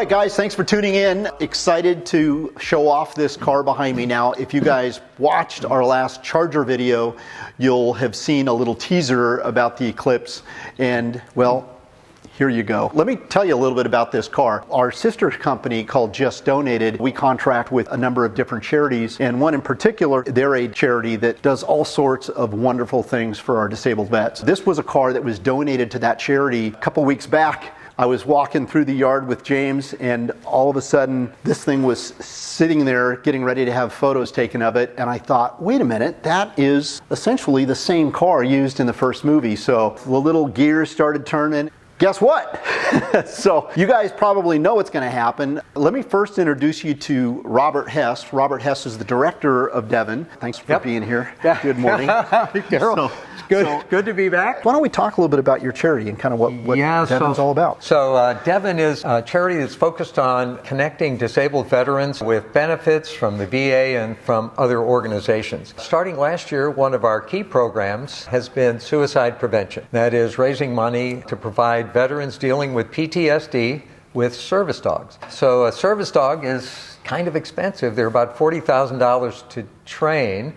right, guys, thanks for tuning in. Excited to show off this car behind me now. If you guys watched our last Charger video, you'll have seen a little teaser about the Eclipse, and, well, here you go. Let me tell you a little bit about this car. Our sister company called Just Donated, we contract with a number of different charities, and one in particular, they're a charity that does all sorts of wonderful things for our disabled vets. This was a car that was donated to that charity a couple weeks back. I was walking through the yard with James, and all of a sudden this thing was sitting there getting ready to have photos taken of it, and I thought, wait a minute, that is essentially the same car used in the first movie. So the little gears started turning. Guess what? So you guys probably know what's going to happen. Let me first introduce you to Robert Hess. Robert Hess is the director of Devon. Thanks for being here. Yeah. Good morning. Daryl. Good to be back. Why don't we talk a little bit about your charity and kind of what Devon's all about? So Devon is a charity that's focused on connecting disabled veterans with benefits from the VA and from other organizations. Starting last year, one of our key programs has been suicide prevention. That is raising money to provide veterans dealing with PTSD with service dogs. So a service dog is kind of expensive. They're about $40,000 to train.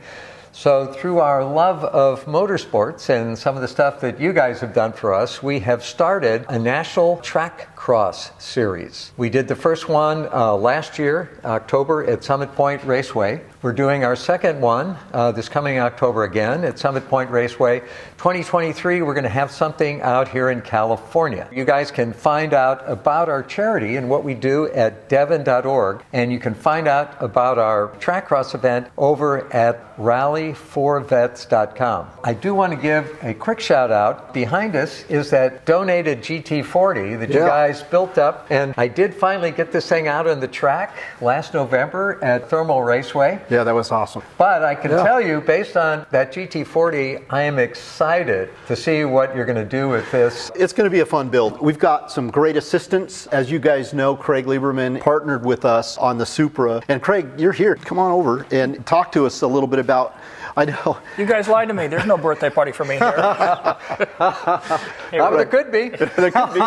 So through our love of motorsports and some of the stuff that you guys have done for us, we have started a national track cross series. We did the first one last year, October, at Summit Point Raceway. We're doing our second one this coming October again at Summit Point Raceway. 2023, we're going to have something out here in California. You guys can find out about our charity and what we do at devon.org, and you can find out about our track cross event over at rally4vets.com. I do want to give a quick shout out. Behind us is that donated GT40 that you guys built up, and I did finally get this thing out on the track last November at Thermal Raceway. Yeah, that was awesome. But I can tell you, based on that GT40, I am excited to see what you're going to do with this. It's going to be a fun build. We've got some great assistants. As you guys know, Craig Lieberman partnered with us on the Supra. And Craig, you're here. Come on over and talk to us a little bit about, I know. You guys lied to me. There's no birthday party for me here. There could be. There could be.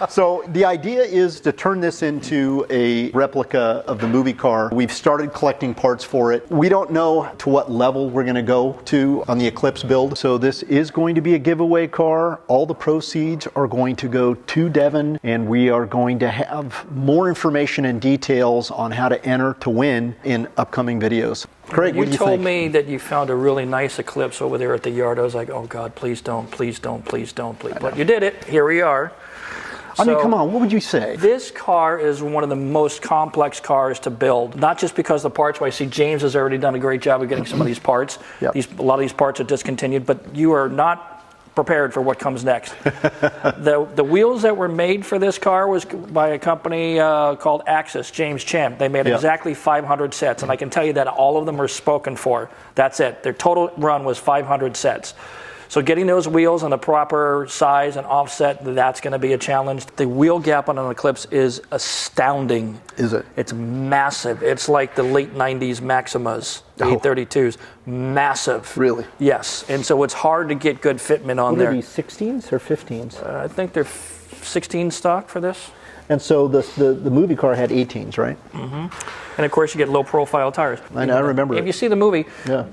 So the idea is to turn this into a replica of the movie car. We've started collecting parts for it. We don't know to what level we're going to go to on the Eclipse build. So this is going to be a giveaway car. All the proceeds are going to go to Devon, and we are going to have more information and details on how to enter to win in upcoming videos. Craig, what do you think? You told me that you found a really nice Eclipse over there at the yard. I was like, oh God, please don't, please don't, please don't, please. But you did it. Here we are. I mean, come on, what would you say? This car is one of the most complex cars to build, not just because of the parts. I see James has already done a great job of getting some of these parts. A lot of these parts are discontinued, but you are not prepared for what comes next. The wheels that were made for this car was by a company called Axis, James Chen. They made exactly 500 sets, and I can tell you that all of them are spoken for. That's it. Their total run was 500 sets. So getting those wheels on the proper size and offset, that's going to be a challenge. The wheel gap on an Eclipse is astounding. Is it? It's massive. It's like the late 90s Maximas, the 832s. Massive. Really? Yes. And so it's hard to get good fitment on there. Would they be 16s or 15s? I think they're 16 stock for this. And so the movie car had 18s, right? Mm-hmm. And of course you get low profile tires. I remember. If you see the movie,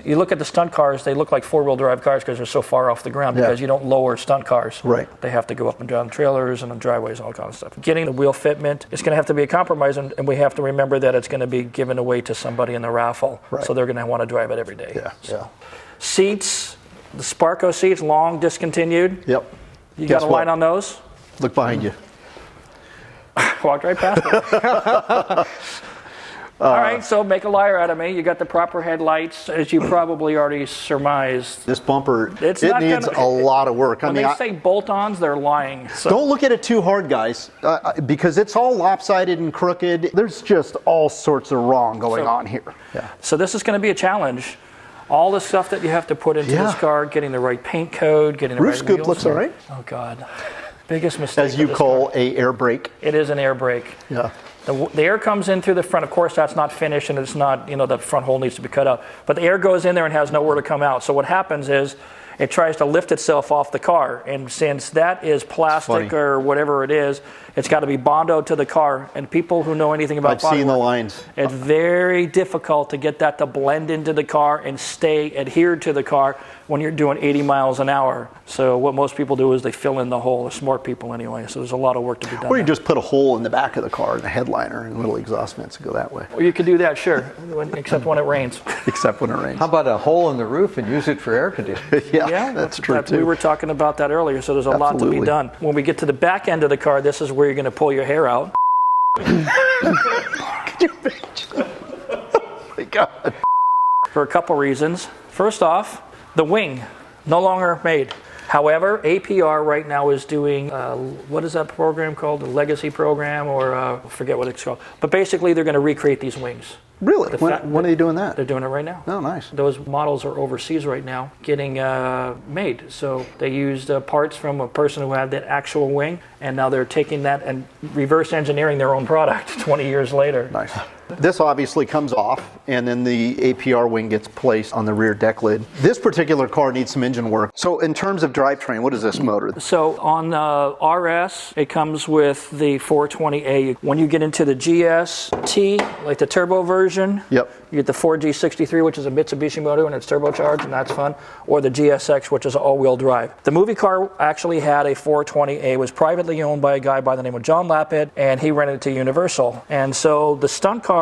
you look at the stunt cars, they look like four-wheel drive cars because they're so far off the ground because you don't lower stunt cars. Right. They have to go up and down trailers and on driveways and all kinds of stuff. Getting the wheel fitment, it's going to have to be a compromise, and we have to remember that it's going to be given away to somebody in the raffle. Right. So they're going to want to drive it every day. Yeah. Seats, the Sparco seats, long discontinued. Yep. You got a line on those? Look behind you. Walked right past it. All right, so make a liar out of me. You got the proper headlights, as you probably already surmised. This bumper, it needs a lot of work. When they say bolt-ons, they're lying. So. Don't look at it too hard, guys, because it's all lopsided and crooked. There's just all sorts of wrong going on here. Yeah. So this is going to be a challenge. All the stuff that you have to put into this car, getting the right paint code, getting the roof right scoop wheels. Looks all right. Oh, God. Biggest mistake. As you call a air brake. It is an air brake. Yeah. The air comes in through the front. Of course, that's not finished, and it's not, the front hole needs to be cut out. But the air goes in there and has nowhere to come out. So what happens is it tries to lift itself off the car. And since that is plastic or whatever it is, It's got to be bondoed to the car. And people who know anything about I've seen the lines. It's very difficult to get that to blend into the car and stay adhered to the car when you're doing 80 miles an hour. So what most people do is they fill in the hole, the smart people anyway. So there's a lot of work to be done. Or you just put a hole in the back of the car in the headliner and little exhaust vents go that way. Or you could do that, sure, except when it rains. Except when it rains. How about a hole in the roof and use it for air conditioning? Yeah, that's true too. We were talking about that earlier, so there's a lot to be done. When we get to the back end of the car, this is where you're going to pull your hair out. Could you imagine? Oh my God. For a couple reasons. First off, the wing, no longer made. However, APR right now is doing, what is that program called? The Legacy program, or I forget what it's called. But basically, they're going to recreate these wings. Really? When are they doing that? They're doing it right now. Oh, nice. Those models are overseas right now getting made. So they used parts from a person who had that actual wing, and now they're taking that and reverse engineering their own product 20 years later. Nice. This obviously comes off, and then the APR wing gets placed on the rear deck lid. This particular car needs some engine work. So in terms of drivetrain, what is this motor? So on RS, it comes with the 420A. When you get into the GST, like the turbo version, yep, you get the 4G63, which is a Mitsubishi motor and it's turbocharged, and that's fun, or the GSX, which is all-wheel drive. The movie car actually had a 420A. It was privately owned by a guy by the name of John Lapid, and he rented it to Universal. And so the stunt cars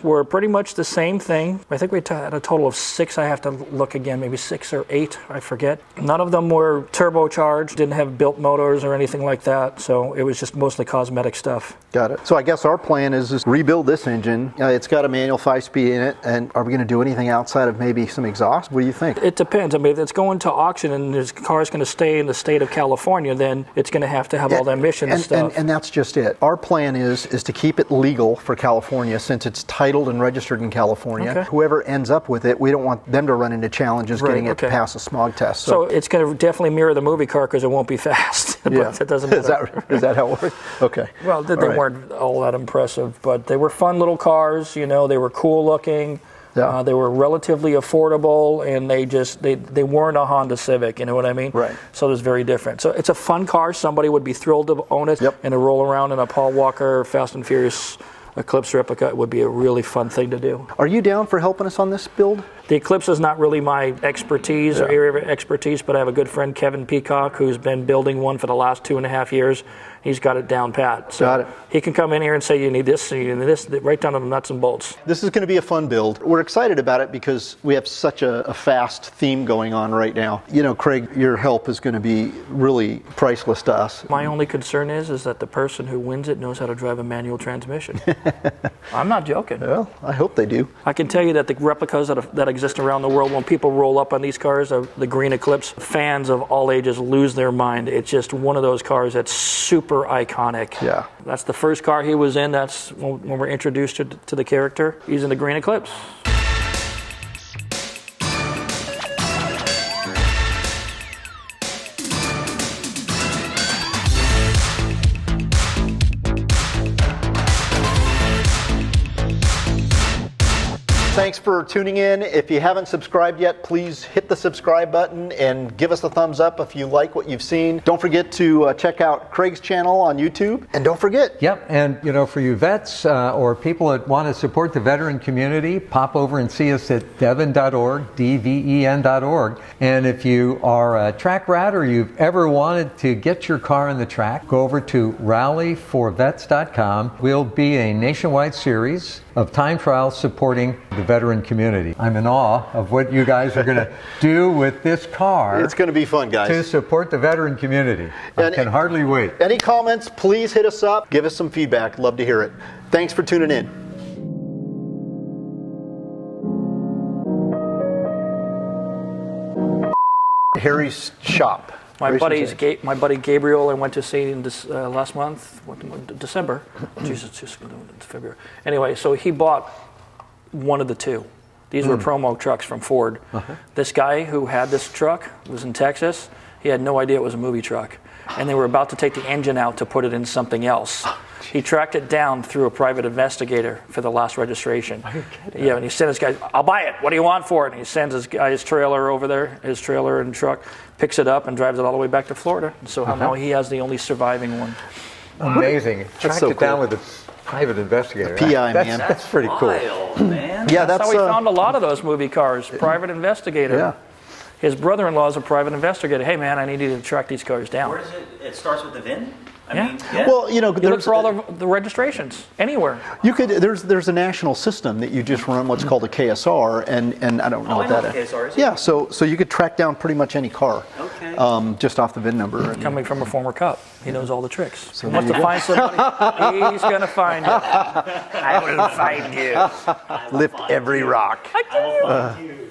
were pretty much the same thing. I think we had a total of 6. I have to look again, maybe 6 or 8, I forget. None of them were turbocharged, didn't have built motors or anything like that, so it was just mostly cosmetic stuff. Got it. So I guess our plan is rebuild this engine. It's got a manual 5-speed in it, and are we going to do anything outside of maybe some exhaust? What do you think? It depends. I mean, if it's going to auction and this car is going to stay in the state of California, then it's going to have all the emissions stuff. And that's just it. Our plan is to keep it legal for California, since it's titled and registered in California. Okay. Whoever ends up with it, we don't want them to run into challenges getting it to pass a smog test. So it's going to definitely mirror the movie car because it won't be fast. But it doesn't matter. Is that how it works? Okay. Well, they weren't all that impressive, but they were fun little cars. You know, they were cool looking. Yeah. They were relatively affordable, and they weren't a Honda Civic, you know what I mean? Right. So it was very different. So it's a fun car. Somebody would be thrilled to own it, and to roll around in a Paul Walker Fast and Furious Eclipse replica would be a really fun thing to do. Are you down for helping us on this build? The Eclipse is not really my expertise or area of expertise, but I have a good friend, Kevin Peacock, who's been building one for the last 2.5 years. He's got it down pat. So got it. He can come in here and say, you need this, you need this, right down to the nuts and bolts. This is going to be a fun build. We're excited about it because we have such a fast theme going on right now. You know, Craig, your help is going to be really priceless to us. My only concern is that the person who wins it knows how to drive a manual transmission. I'm not joking. Well, I hope they do. I can tell you that the replicas that exist around the world, when people roll up on these cars, the green Eclipse, fans of all ages lose their mind. It's just one of those cars that's super iconic. Yeah. That's the first car he was in. That's when we're introduced to the character. He's in the green Eclipse. Thanks for tuning in. If you haven't subscribed yet, please hit the subscribe button and give us a thumbs up if you like what you've seen. Don't forget to check out Craig's channel on YouTube. And don't forget. Yep, and you know, for you vets or people that want to support the veteran community, pop over and see us at deven.org, DVEN.org. And if you are a track rat or you've ever wanted to get your car on the track, go over to rallyforvets.com. We'll be a nationwide series of time trials supporting the veteran community. I'm in awe of what you guys are going to do with this car. It's going to be fun, guys. To support the veteran community. I can hardly wait. Any comments, please hit us up. Give us some feedback. Love to hear it. Thanks for tuning in. Harry's shop. My buddy Gabriel, I went to see in this last month, December. Jesus, just February. Anyway, so he bought one of the two. These were promo trucks from Ford. This guy who had this truck was in Texas. He had no idea it was a movie truck. And they were about to take the engine out to put it in something else. He tracked it down through a private investigator for the last registration. Are you kidding? Yeah, and he sent his guy, I'll buy it. What do you want for it? And he sends his guy his trailer over there, his trailer and truck, picks it up and drives it all the way back to Florida. So now he has the only surviving one. Amazing. Tracked so it down cool. with a private investigator. PI, that's, man. That's pretty cool. Wild, man. Yeah, That's that's how we found a lot of those movie cars. Private investigator. yeah. His brother-in-law is a private investigator. Hey, man, I need you to track these cars down. Where is it? It starts with the VIN? I Yeah. mean, yeah. Well, You look for all the registrations anywhere. you could. There's a national system that you just run what's called a KSR, and I don't know Oh, what I know that what is. KSR is. Yeah, so you could track down pretty much any car, Okay. just off the VIN number. Coming from a former cop, he knows all the tricks. So He wants to there you find somebody. He's going to find you. I will find you. Lift every rock. I will find you.